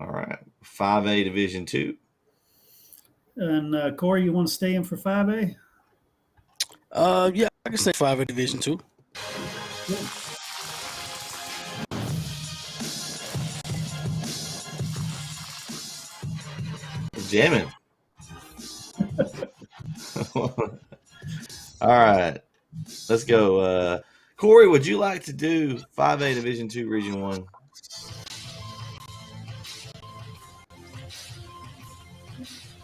All right. 5A Division Two. And Corey, you want to stay in for 5A? Yeah, I can say 5A Division 2. Jamming. All right. Let's go. Corey, would you like to do 5A Division 2 Region 1?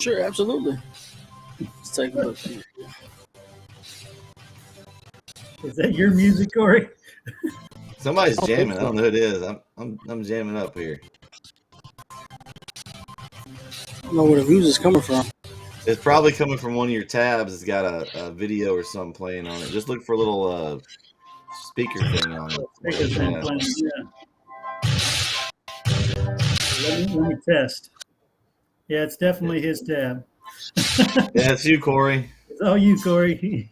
Sure, absolutely. Let's take a look here. Is that your music, Corey? Somebody's jamming. I don't know who it is. I'm jamming up here. I don't know where the music's coming from. It's probably coming from one of your tabs. It's got a video or something playing on it. Just look for a little speaker thing on it. Let me test. Yeah, it's definitely his tab. Yeah, it's you, Corey. It's all you, Corey.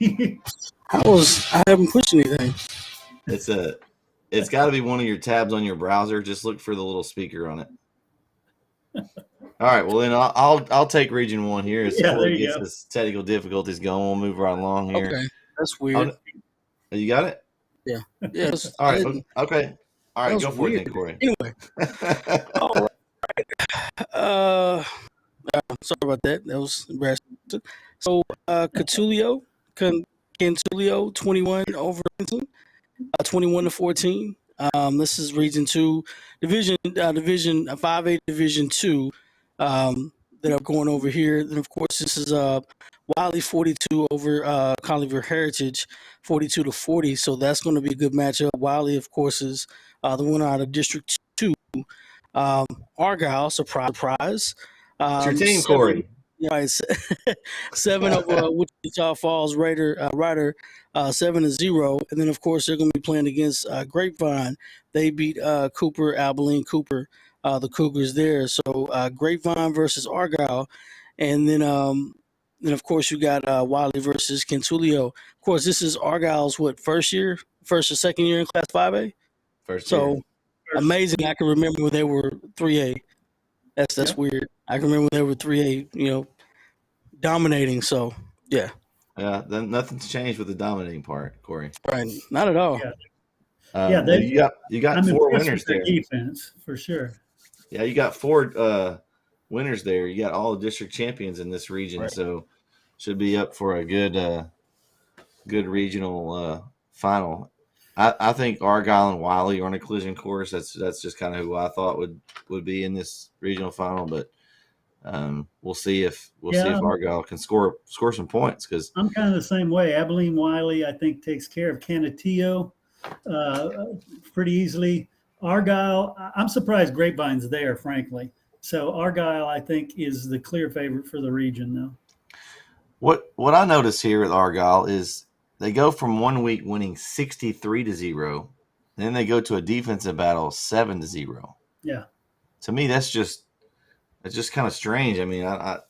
I haven't pushed anything. It's got to be one of your tabs on your browser. Just look for the little speaker on it. All right, well then I'll take Region 1 here. As Corey gets his technical difficulties going, we'll move right along here. Okay, that's weird. You got it? Yeah. Yes. All right. Okay. All right, go for it then, Corey. Anyway. All right. Sorry about that. That was embarrassing. So, Cantulio, 21 over 21-14. This is Region 2, Division 5A Division 2 that are going over here. And of course, this is Wiley 42 over Collierville Heritage 42-40. So that's going to be a good matchup. Wiley, of course, is the winner out of District 2. Argyle, surprise. It's your team, Corey. Right, 7 over Wichita Falls Rider 7-0, and then of course they're going to be playing against Grapevine. They beat Abilene Cooper, the Cougars there. So Grapevine versus Argyle, and then of course you got Wiley versus Cantulio. Of course, this is Argyle's first or second year in Class 5A. First year. So amazing! I can remember when they were 3A. That's weird. I can remember when they were 3A, dominating. So, yeah. Yeah, then nothing's changed with the dominating part, Corey. Right. Not at all. Yeah. You got 4 winners there. Defense, for sure. Yeah, you got 4 winners there. You got all the district champions in this region, right. So should be up for a good regional final. I think Argyle and Wiley are on a collision course. That's just kind of who I thought would be in this regional final, but we'll see if Argyle can score some points, because I'm kind of the same way. Abilene Wiley, I think, takes care of Canutillo pretty easly. Argyle, I'm surprised Grapevine's there, frankly. So Argyle, I think, is the clear favorite for the region, though. What I notice here with Argyle is they go from 1 week winning 63-0, then they go to a defensive battle 7-0. Yeah. To me, it's just kind of strange. I mean, I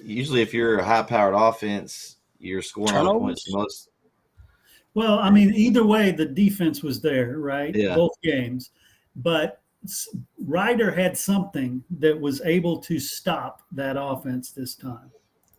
usually if you're a high-powered offense, you're scoring all the points most. Well, I mean, either way, the defense was there, right? Yeah. Both games. But Ryder had something that was able to stop that offense this time.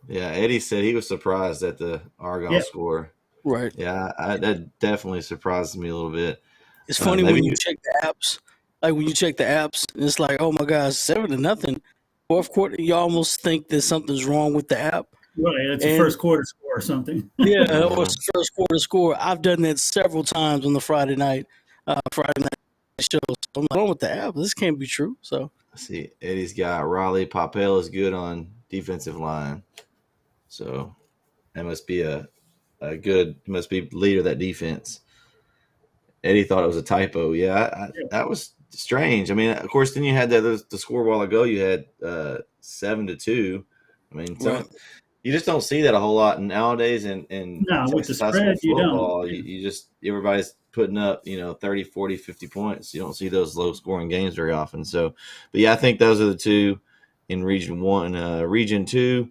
Yeah, Eddie said he was surprised at the Argyle score. Right. Yeah, that definitely surprised me a little bit. It's funny when you check the apps. Like when you check the apps, it's like, oh my gosh, 7-0. Fourth quarter, you almost think that something's wrong with the app. Right, it's a first quarter score or something. Yeah, or it's the first quarter score. I've done that several times on the Friday night shows. So I'm like, with the app, this can't be true. So see, Eddie's got Raleigh Papel is good on defensive line, so that must be must be leader of that defense. Eddie thought it was a typo. Yeah, that was strange. I mean, of course, then you had the score a while ago. You had 7-2. I mean, you just don't see that a whole lot nowadays. And with the spread, football, you just everybody's putting up 30, 40, 50 points. You don't see those low scoring games very often. So, but yeah, I think those are the two in Region 1. Region 2,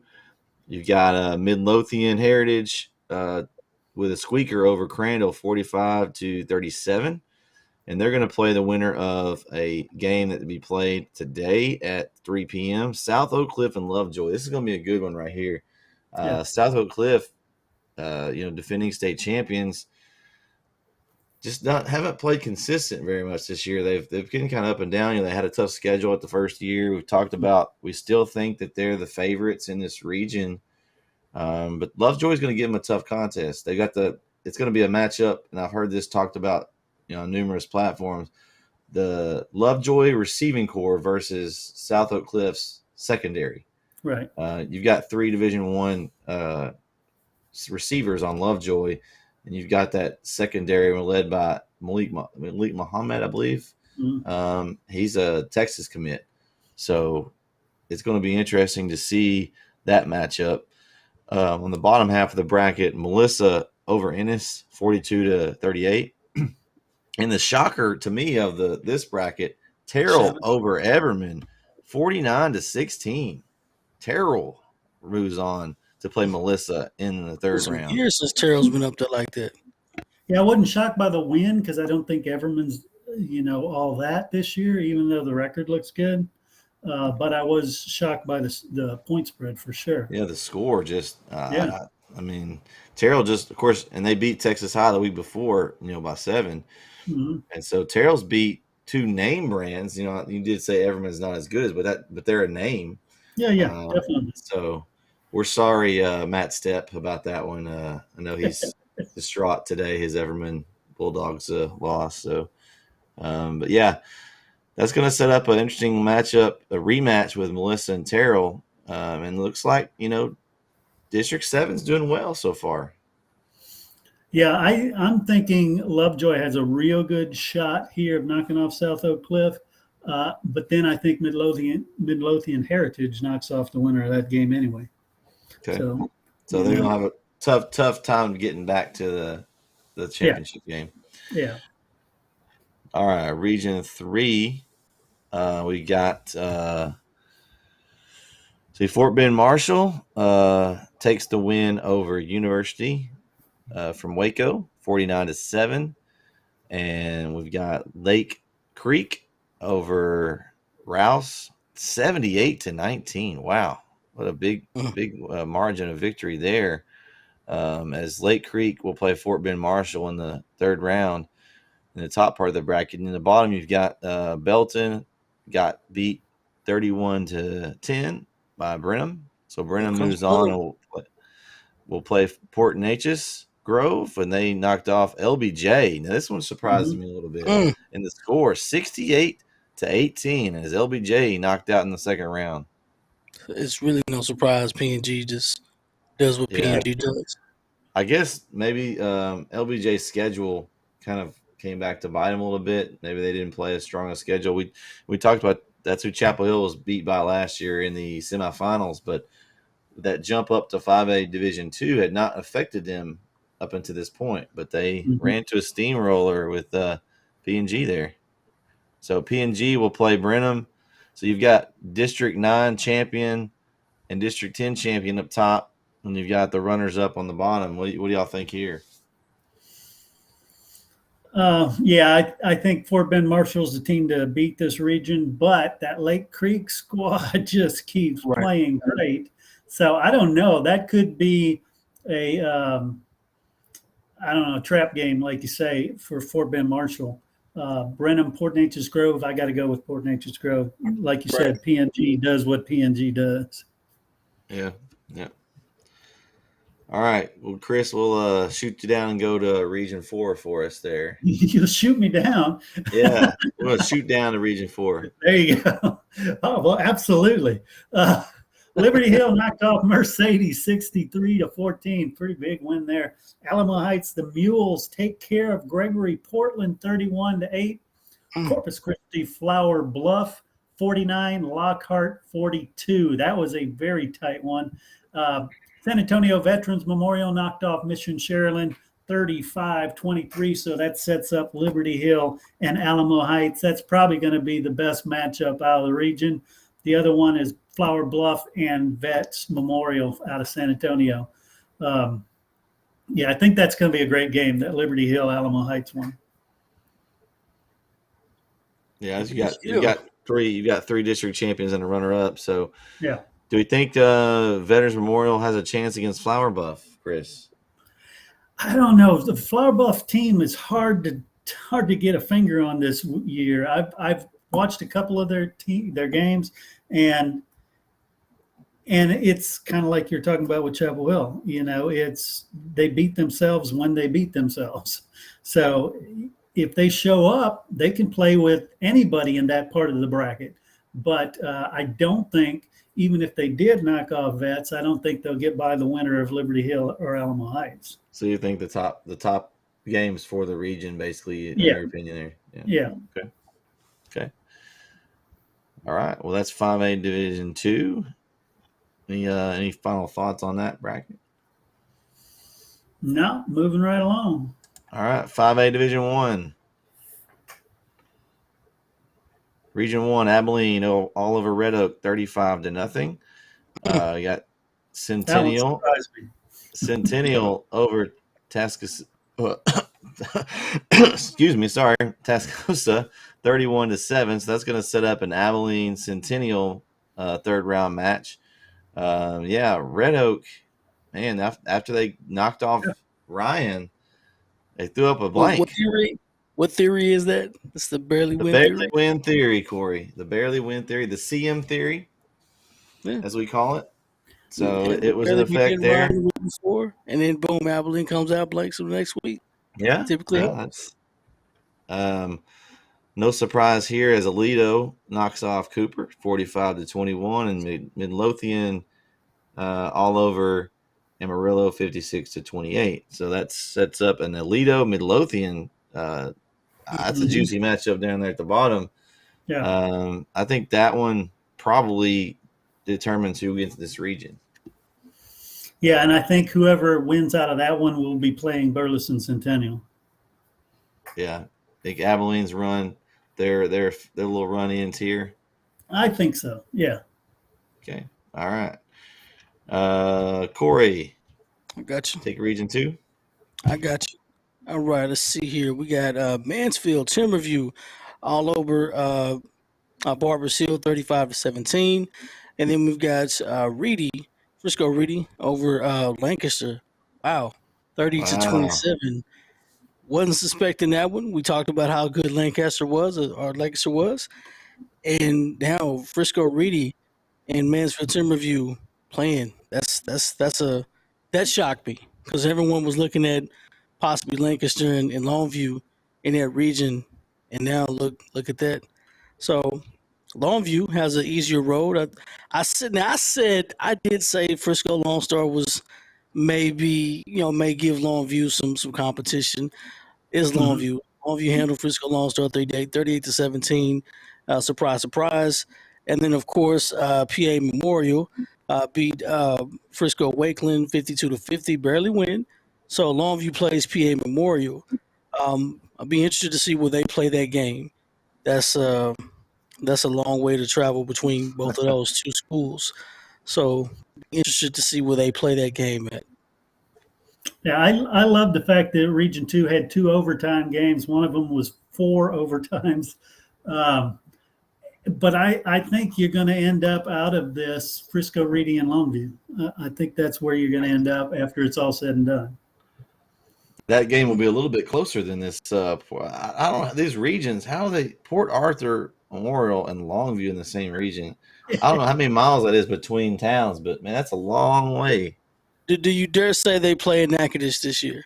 you've got Midlothian Heritage with a squeaker over Crandall, 45-37. and they're going to play the winner of a game that will be played today at 3 p.m. South Oak Cliff and Lovejoy. This is going to be a good one right here. Yeah. South Oak Cliff, defending state champions, just haven't played consistent very much this year. They've been kind of up and down. They had a tough schedule at the first year. We've talked about, we still think that they're the favorites in this region. But Lovejoy is going to give them a tough contest. It's going to be a matchup, and I've heard this talked about, on numerous platforms. The Lovejoy receiving core versus South Oak Cliff's secondary. Right. You've got 3 Division I receivers on Lovejoy, and you've got that secondary led by Malik Muhammad, I believe. Mm-hmm. He's a Texas commit, so it's going to be interesting to see that matchup. On the bottom half of the bracket, Melissa over Ennis, 42-38. And the shocker to me of this bracket, Terrell over Everman, 49-16. Terrell moves on to play Melissa in the third round. Years since Terrell's been up there like that. Yeah, I wasn't shocked by the win because I don't think Everman's, all that this year, even though the record looks good. But I was shocked by the point spread for sure. Yeah, the score just, Terrell just, of course, and they beat Texas High the week before, by 7. Mm-hmm. And so Terrell's beat 2 name brands. You did say Everman's not as good as, but they're a name. Yeah, definitely. So we're sorry, Matt Stepp, about that one. I know he's distraught today. His Everman Bulldogs loss. So, but yeah, that's going to set up an interesting matchup, a rematch with Melissa and Terrell. And looks like, District 7's doing well so far. Yeah, I'm thinking Lovejoy has a real good shot here of knocking off South Oak Cliff. But then I think Midlothian Heritage knocks off the winner of that game anyway. Okay. So they're going to have a tough time getting back to the championship game. Yeah. All right, Region 3. We got Fort Bend Marshall takes the win over University from Waco, 49-7. And we've got Lake Creek over Rouse, 78-19. Wow, what a big margin of victory there. As Lake Creek will play Fort Bend Marshall in the third round in the top part of the bracket. In the bottom, you've got Belton got beat 31-10 by Brenham. So Brenham moves on and will play Port Neches Grove, and they knocked off LBJ. Now this one surprised me a little bit in the score, 68-18, as LBJ knocked out in the second round. It's really no surprise. PNG just does what PNG does. I guess maybe LBJ's schedule kind of came back to bite him a little bit. Maybe they didn't play as strong a schedule. We talked about that's who Chapel Hill was beat by last year in the semifinals, but that jump up to 5A Division II had not affected them up until this point. But they ran to a steamroller with PNG there. So PNG will play Brenham. So you've got District 9 champion and District 10 champion up top, and you've got the runners up on the bottom. What do y'all think here? I think Fort Bend Marshall's the team to beat this region, but that Lake Creek squad just keeps playing great. So I don't know. That could be a trap game, like you say, for Fort Bend Marshall. Brenham, Port Neches Grove. I got to go with Port Neches Grove. Like you said, PNG does what PNG does. Yeah. All right. Well, Chris, we'll shoot you down and go to Region 4 for us there. You'll shoot me down. Yeah. We're going to shoot down to Region 4. There you go. Oh, well, absolutely. Liberty Hill knocked off Mercedes 63-14. Pretty big win there. Alamo Heights, the Mules take care of Gregory Portland 31-8. Corpus Christi, Flower Bluff 49, Lockhart 42. That was a very tight one. San Antonio Veterans Memorial knocked off Mission Sharyland 35-23. So that sets up Liberty Hill and Alamo Heights. That's probably going to be the best matchup out of the region. The other one is Flower Bluff and Vets Memorial out of San Antonio. I think that's going to be a great game, that Liberty Hill Alamo Heights one. Yeah, you got three district champions and a runner up. So, Yeah. do we think Veterans Memorial has a chance against Flower Buff, Chris? I don't know. The Flower Buff team is hard to get a finger on this year. I've watched a couple of their games, and it's kind of like you're talking about with Chapel Hill. It's they beat themselves when they beat themselves. So if they show up, they can play with anybody in that part of the bracket. But I don't think, even if they did knock off Vets, I don't think they'll get by the winner of Liberty Hill or Alamo Heights. So you think the top games for the region, basically, in Yeah. your opinion, there? Yeah. Okay. All right. Well, that's 5A Division 2. Any final thoughts on that bracket? No, moving right along. All right. 5A Division 1. Region 1, Abilene, all over Red Oak, 35-0. You got Centennial. That one surprised me. Centennial over Tascosa. Excuse me, sorry, Tascosa, 31-7. So that's going to set up an Abilene Centennial third round match. Red Oak, man, after they knocked off Ryan, they threw up a blank. What theory is that? It's the barely win theory. Win theory, Corey. The barely win theory, the CM theory, as we call it. So it was in effect there. Before, and then boom, Abilene comes out blanks the next week. Yeah, typically. That's no surprise here as Aledo knocks off Cooper 45-21, and Midlothian all over Amarillo 56-28. So that sets up an Aledo Midlothian. That's a juicy matchup down there at the bottom. Yeah. I think that one probably determines who wins this region. Yeah, and I think whoever wins out of that one will be playing Burleson Centennial. Yeah, I think Abilene's run their little run-ins here. I think so. Yeah. Okay. All right. Corey, I got you. Take Region 2. I got you. All right. Let's see here. We got Mansfield Timberview all over Barbers Hill, 35-17, and then we've got Frisco Reedy over Lancaster. Wow, 30-27. Wasn't suspecting that one. We talked about how good Lancaster was, or Lancaster was, and now Frisco Reedy and Mansfield Timberview playing. That shocked me because everyone was looking at possibly Lancaster and Longview in that region, and now look at that. So Longview has an easier road. I did say Frisco Lone Star was may give Longview some competition. Is Longview. Longview handled Frisco Lone Star 38-17. Surprise, surprise. And then of course PA Memorial beat Frisco Wakeland 52-50, barely win. So Longview plays PA Memorial. I'll be interested to see where they play that game. That's a long way to travel between both of those two schools. So interested to see where they play that game at. Yeah, I love the fact that Region 2 had 2 overtime games. One of them was 4 overtimes. But I think you're going to end up out of this Frisco, Reedy, and Longview. I think that's where you're going to end up after it's all said and done. That game will be a little bit closer than this. I don't know these regions. How are they? Port Arthur, Memorial, and Longview in the same region. I don't know how many miles that is between towns, but man, that's a long way. Do you dare say they play in Natchitoches this year?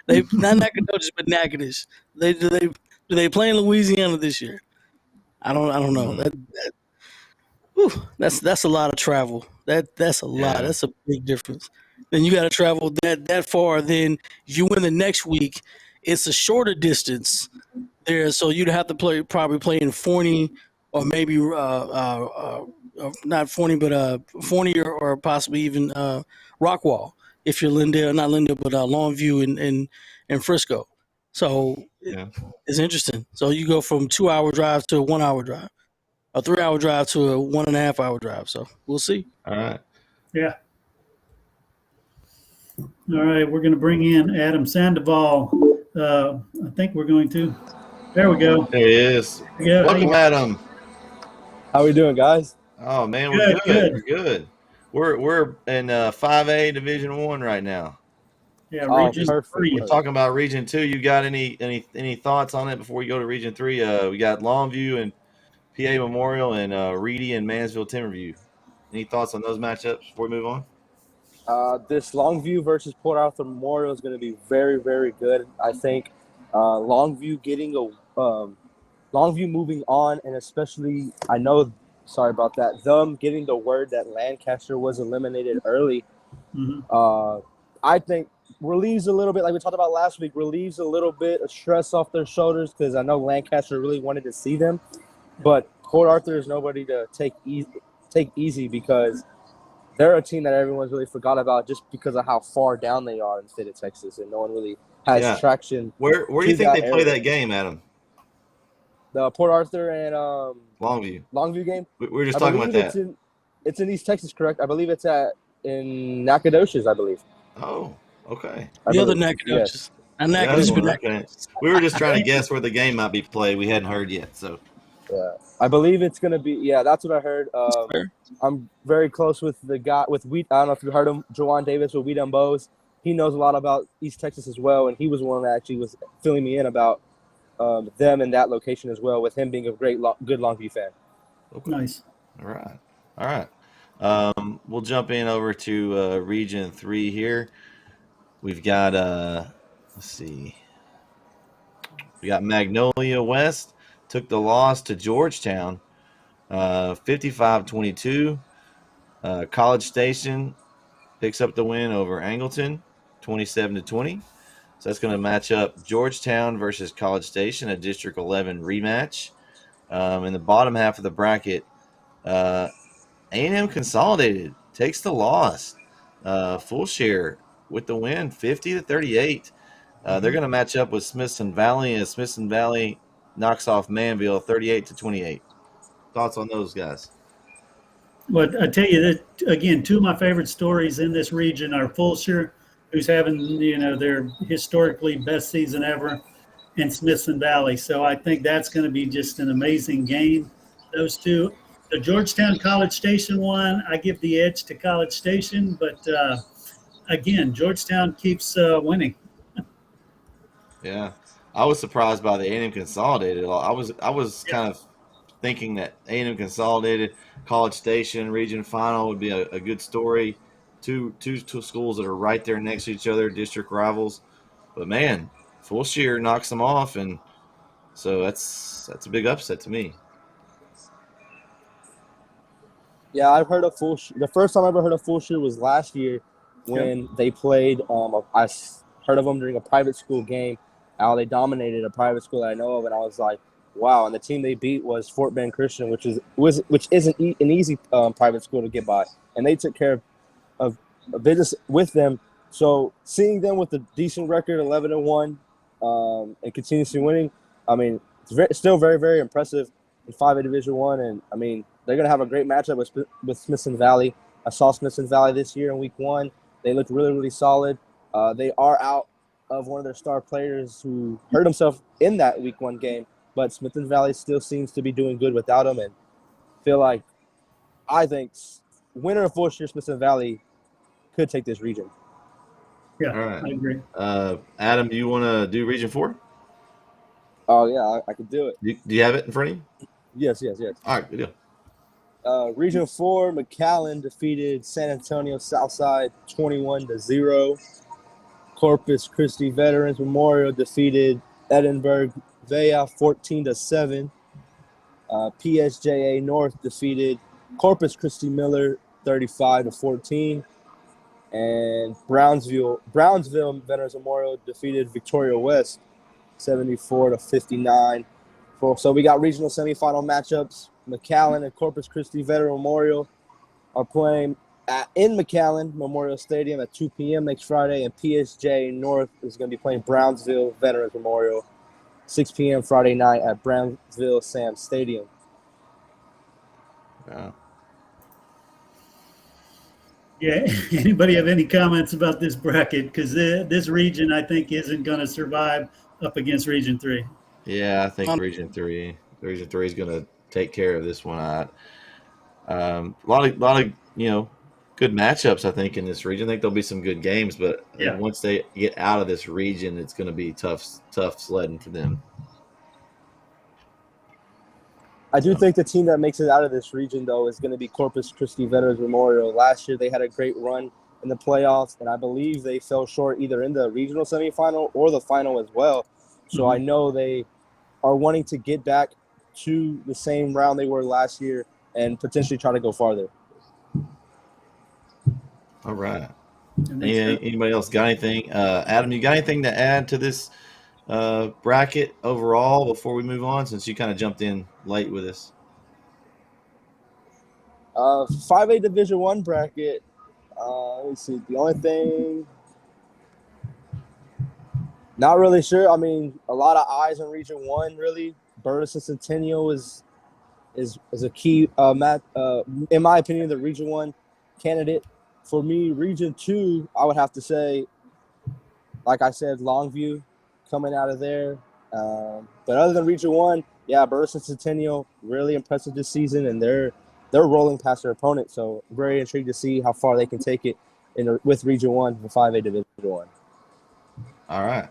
They not Natchitoches, but Natchitoches. Do they play in Louisiana this year? I don't know. That's a lot of travel. That's a lot. That's a big difference. Then you got to travel that far. Then you win the next week. It's a shorter distance there, so you'd have to probably play in Forney or maybe not Forney, but Forney or possibly even Rockwall if you're not Lindale, but Longview and Frisco. So it's interesting. So you go from 2-hour drive to a 1-hour drive, a 3-hour drive to a 1.5-hour drive. So we'll see. All right. Yeah. All right, we're going to bring in Adam Sandoval. I think we're going to. There we go. There he is. Yeah, how you Welcome, Adam. How we doing, guys? Oh man, we're Good, good. good. We're good. We're in 5A Division 1 right now. Yeah, Oh, Region perfect. 3. We're talking about Region 2. You got any thoughts on it before we go to Region 3? We got Longview and PA Memorial and Reedy and Mansville Timberview. Any thoughts on those matchups before we move on? This Longview versus Port Arthur Memorial is going to be very, very good. I think Longview getting Longview moving on, and especially sorry about that, them getting the word that Lancaster was eliminated early. Mhm. I think relieves a little bit, like we talked about last week, relieves a little bit of stress off their shoulders because I know Lancaster really wanted to see them, but Port Arthur is nobody to take easy because they're a team that everyone's really forgot about just because of how far down they are in the state of Texas, and no one really has traction. Where do you think they play that game, Adam? The Port Arthur and Longview game. We were just talking about that. It's in East Texas, correct? I believe it's in Nacogdoches, I believe. Oh, okay. The other Nacogdoches. Yes. We were just trying to guess where the game might be played. We hadn't heard yet, so. Yeah, I believe it's gonna be. Yeah, that's what I heard. I'm very close with the guy with Wheat. I don't know if you heard him, Jawan Davis with Wheat and Bows. He knows a lot about East Texas as well, and he was one that actually was filling me in about them and that location as well. With him being a good Longview fan. Okay. Nice. All right. We'll jump in over to Region 3 here. We've got let's see. We got Magnolia West took the loss to Georgetown, 55-22. College Station picks up the win over Angleton, 27-20. So that's going to match up Georgetown versus College Station, a District 11 rematch. In the bottom half of the bracket, A&M Consolidated takes the loss. Full share with the win, 50-38. They're going to match up with Smithson Valley, and Smithson Valley knocks off Manville 38-28. Thoughts on those guys? But I tell you that again, two of my favorite stories in this region are Fulshire, who's having their historically best season ever, and Smithson Valley. So I think that's going to be just an amazing game. Those two. The Georgetown College Station one, I give the edge to College Station, but again, Georgetown keeps winning. Yeah, I was surprised by the A&M Consolidated. I was kind of thinking that A&M Consolidated, College Station Region Final would be a good story. Two schools that are right there next to each other, district rivals. But man, Fulshire knocks them off, and so that's a big upset to me. Yeah, I've heard of Fulshire. The first time I ever heard of Fulshire was last year when they played. I heard of them during a private school game. How they dominated a private school that I know of, and I was like, wow. And the team they beat was Fort Bend Christian, which isn't an easy private school to get by, and they took care of business with them. So seeing them with a decent record, 11-1, and continuously winning, I mean, it's still very, very impressive in 5A Division 1, and I mean, they're going to have a great matchup with Smithson Valley. I saw Smithson Valley this year in Week 1. They looked really, really solid. They are out of one of their star players who hurt himself in that Week 1 game, but Smithson Valley still seems to be doing good without him, and I think winner of Fulshire, Smithson Valley could take this region. Yeah, all right. I agree. Adam, do you want to do Region 4? Oh, yeah, I could do it. Do you have it in front of you? Yes. All right, good deal. Region 4, McAllen defeated San Antonio Southside 21-0. Corpus Christi Veterans Memorial defeated Edinburgh Vea 14-7. PSJA North defeated Corpus Christi Miller 35-14. And Brownsville Veterans Memorial defeated Victoria West 74-59. So we got regional semifinal matchups. McAllen and Corpus Christi Veteran Memorial are playing in McAllen Memorial Stadium at 2 p.m. next Friday, and PSJ North is going to be playing Brownsville Veterans Memorial 6 p.m. Friday night at Brownsville Sam Stadium. Wow. Yeah, anybody have any comments about this bracket? Because this region, I think, isn't going to survive up against Region 3. Yeah, I think Um, Region 3 is going to take care of this one. A lot of good matchups. I think in this region, I think there'll be some good games. But I think Yeah. once they get out of this region, it's going to be tough sledding for them. I do So, think the team that makes it out of this region, though, is going to be Corpus Christi Veterans Memorial. Last year, they had a great run in the playoffs, and I believe they fell short either in the regional semifinal or the final as well. So I Mhm. know they are wanting to get back to the same round they were last year and potentially try to go farther. all right. That makes sense. Anybody else got anything? Adam, you got anything to add to this bracket overall before we move on? Since you kind of jumped in late with us. 5A Division I bracket. Let me see. The only thing, not really sure. I mean, a lot of eyes on Region 1, really. Burleson Centennial is a key match. In my opinion, the Region 1 candidate. For me, Region 2, I would have to say, like I said, Longview coming out of there. But other than Region 1, yeah, Burleson Centennial, really impressive this season, and they're rolling past their opponent. So very intrigued to see how far they can take it with Region 1, the 5A Division 1. All right.